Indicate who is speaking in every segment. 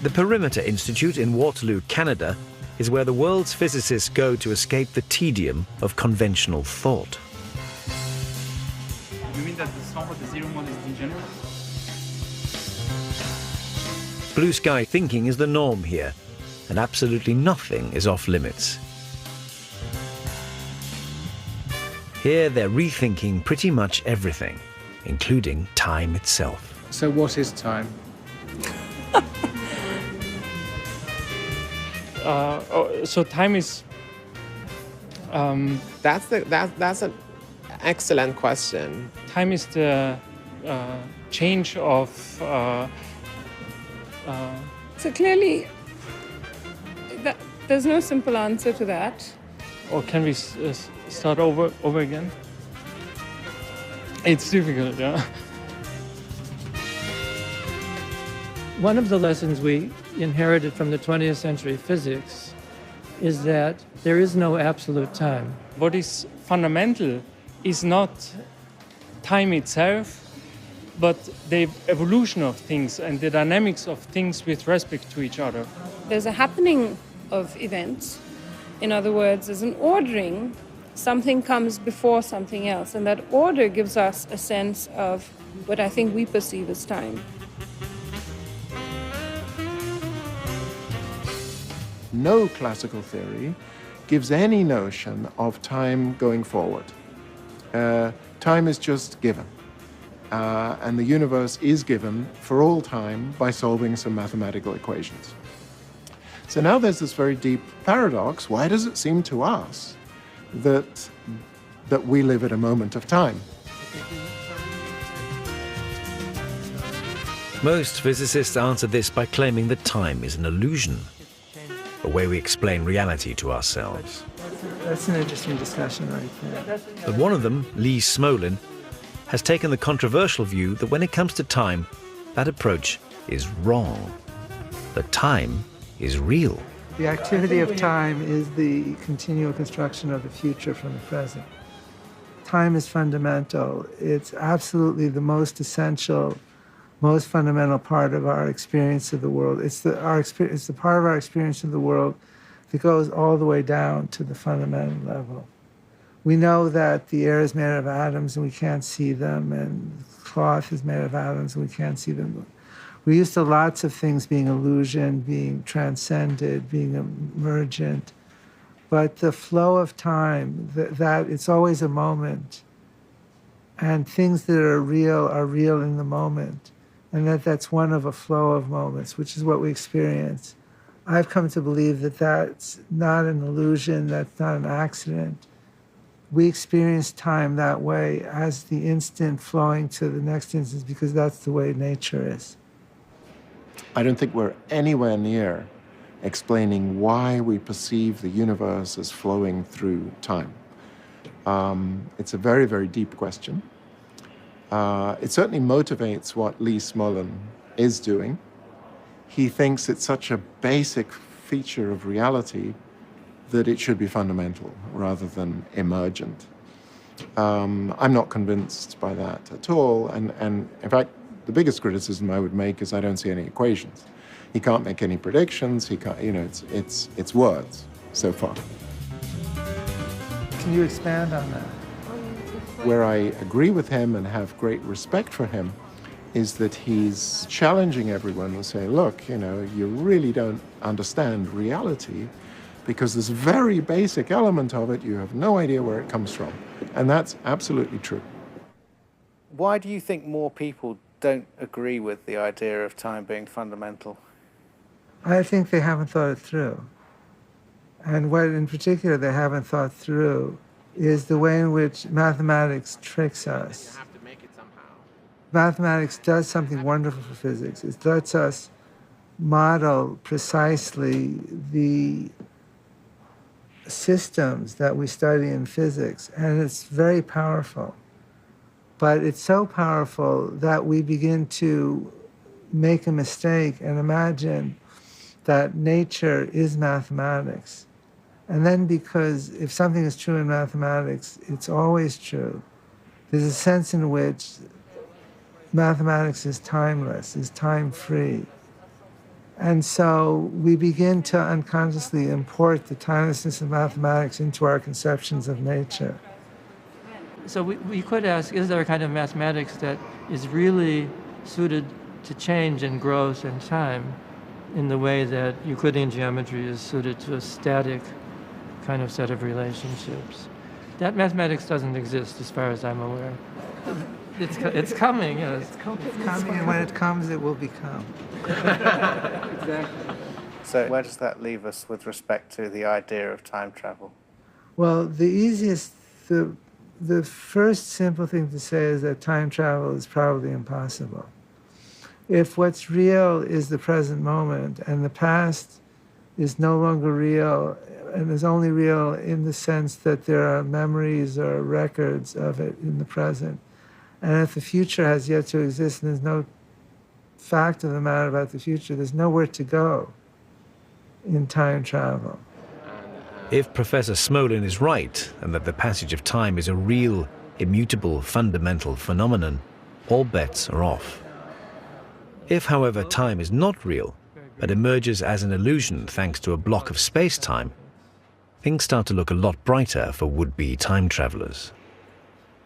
Speaker 1: The Perimeter Institute in Waterloo, Canada, is where the world's physicists go to escape the tedium of conventional thought.
Speaker 2: You mean that the sum of the zero model is degenerate?
Speaker 1: Blue sky thinking is the norm here, and absolutely nothing is off limits. Here they're rethinking pretty much everything, including time itself.
Speaker 3: So what is time?
Speaker 4: So time is...
Speaker 5: That's an excellent question.
Speaker 4: Time is the change of...
Speaker 6: So clearly, there's no simple answer to that.
Speaker 4: or can we start over again? It's difficult, yeah.
Speaker 7: One of the lessons we inherited from the 20th century physics is that there is no absolute time.
Speaker 4: What is fundamental is not time itself, but the evolution of things and the dynamics of things with respect to each other.
Speaker 6: There's a happening of events. In other words, there's an ordering. Something comes before something else, and that order gives us a sense of what I think we perceive as time.
Speaker 8: No classical theory gives any notion of time going forward. Time is just given. And the universe is given for all time by solving some mathematical equations. So now there's this very deep paradox. Why does it seem to us that we live at a moment of time?
Speaker 1: Most physicists answer this by claiming that time is an illusion, a way we explain reality to ourselves.
Speaker 7: That's an interesting discussion right there.
Speaker 1: But one of them, Lee Smolin, has taken the controversial view that when it comes to time, that approach is wrong. That time is real.
Speaker 7: The activity of time is the continual construction of the future from the present. Time is fundamental. It's absolutely the most essential, most fundamental part of our experience of the world. It's the part of our experience of the world that goes all the way down to the fundamental level. We know that the air is made out of atoms and we can't see them, and cloth is made of atoms and we can't see them. We're used to lots of things being illusion, being transcended, being emergent. But the flow of time, that it's always a moment. And things that are real in the moment. And that's one of a flow of moments, which is what we experience. I've come to believe that that's not an illusion, that's not an accident. We experience time that way as the instant flowing to the next instant because that's the way nature is.
Speaker 8: I don't think we're anywhere near explaining why we perceive the universe as flowing through time. It's a very, very deep question. It certainly motivates what Lee Smolin is doing. He thinks it's such a basic feature of reality that it should be fundamental rather than emergent. I'm not convinced by that at all. And in fact, the biggest criticism I would make is I don't see any equations. He can't make any predictions. He can't, it's words so far.
Speaker 7: Can you expand on that?
Speaker 8: Where I agree with him and have great respect for him is that he's challenging everyone and saying, look, you really don't understand reality because this very basic element of it, you have no idea where it comes from. And that's absolutely true.
Speaker 3: Why do you think more people don't agree with the idea of time being fundamental?
Speaker 7: I think they haven't thought it through. And what in particular they haven't thought through is the way in which mathematics tricks us.
Speaker 5: You have to make it somehow.
Speaker 7: Mathematics does something wonderful for physics. It lets us model precisely the systems that we study in physics, and it's very powerful. But it's so powerful that we begin to make a mistake and imagine that nature is mathematics. And then because if something is true in mathematics, it's always true. There's a sense in which mathematics is timeless, is time-free. And so we begin to unconsciously import the timelessness of mathematics into our conceptions of nature.
Speaker 9: So we could ask, is there a kind of mathematics that is really suited to change and growth and time in the way that Euclidean geometry is suited to a static kind of set of relationships? That mathematics doesn't exist as far as I'm aware. It's coming, yes.
Speaker 7: It's coming, and when it comes, it will become.
Speaker 3: Exactly. So where does that leave us with respect to the idea of time travel?
Speaker 7: Well, the first simple thing to say is that time travel is probably impossible. If what's real is the present moment and the past is no longer real and is only real in the sense that there are memories or records of it in the present, and if the future has yet to exist and there's no fact of the matter about the future, there's nowhere to go in time travel.
Speaker 1: If Professor Smolin is right, and that the passage of time is a real, immutable, fundamental phenomenon, all bets are off. If, however, time is not real, but emerges as an illusion thanks to a block of space-time, things start to look a lot brighter for would-be time travelers.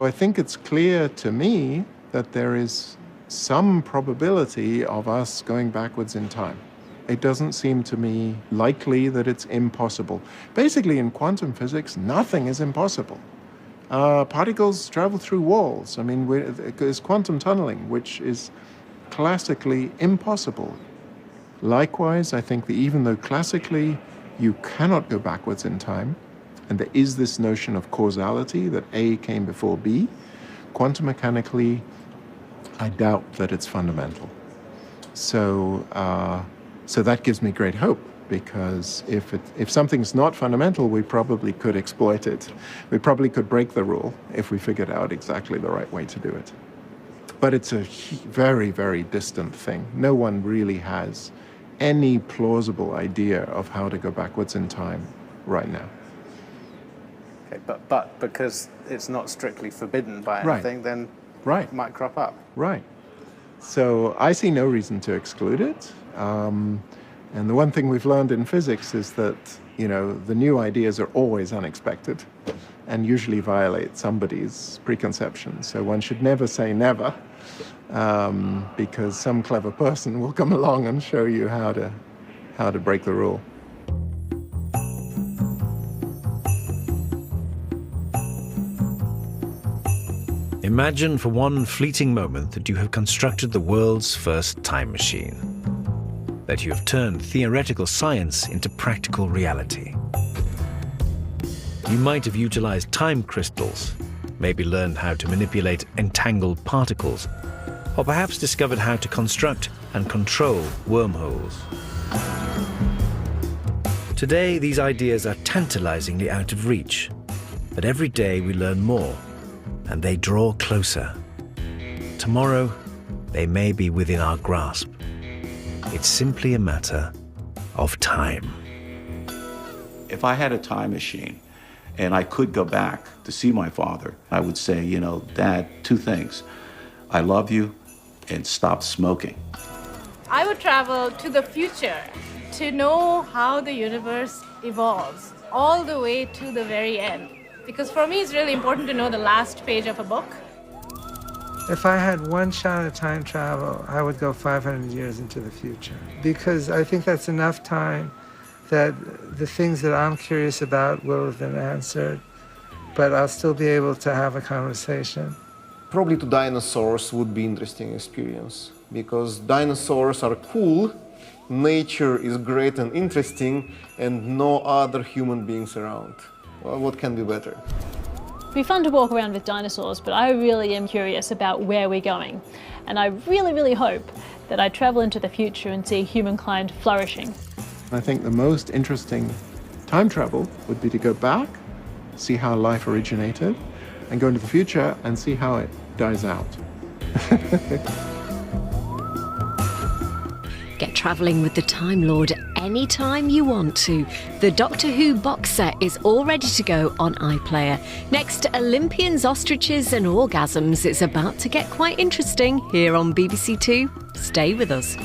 Speaker 8: I think it's clear to me that there is some probability of us going backwards in time. It doesn't seem to me likely that it's impossible. Basically, in quantum physics, nothing is impossible. Particles travel through walls. I mean, there's quantum tunneling, which is classically impossible. Likewise, I think that even though classically you cannot go backwards in time, and there is this notion of causality, that A came before B, quantum mechanically, I doubt that it's fundamental. So that gives me great hope, because if something's not fundamental, we probably could exploit it. We probably could break the rule if we figured out exactly the right way to do it. But it's a very, very distant thing. No one really has any plausible idea of how to go backwards in time right now.
Speaker 3: Okay, but because it's not strictly forbidden by anything, then it might crop up.
Speaker 8: Right. So I see no reason to exclude it. And the one thing we've learned in physics is that, the new ideas are always unexpected and usually violate somebody's preconceptions. So one should never say never, because some clever person will come along and show you how to break the rule.
Speaker 1: Imagine for one fleeting moment that you have constructed the world's first time machine, that you have turned theoretical science into practical reality. You might have utilized time crystals, maybe learned how to manipulate entangled particles, or perhaps discovered how to construct and control wormholes. Today, these ideas are tantalizingly out of reach, but every day we learn more, and they draw closer. Tomorrow, they may be within our grasp. It's simply a matter of time.
Speaker 10: If I had a time machine and I could go back to see my father, I would say, Dad, two things. I love you, and stop smoking.
Speaker 11: I would travel to the future to know how the universe evolves all the way to the very end. Because for me, it's really important to know the last page of a book.
Speaker 7: If I had one shot at time travel, I would go 500 years into the future, because I think that's enough time that the things that I'm curious about will have been answered, but I'll still be able to have a conversation.
Speaker 12: Probably to dinosaurs would be interesting experience, because dinosaurs are cool, nature is great and interesting, and no other human beings around. Well, what can be better?
Speaker 13: It'd be fun to walk around with dinosaurs, but I really am curious about where we're going. And I really, really hope that I travel into the future and see humankind flourishing.
Speaker 8: I think the most interesting time travel would be to go back, see how life originated, and go into the future and see how it dies out.
Speaker 14: Get travelling with the Time Lord anytime you want to. The Doctor Who box set is all ready to go on iPlayer. Next to Olympians, ostriches and orgasms, it's about to get quite interesting here on BBC Two. Stay with us.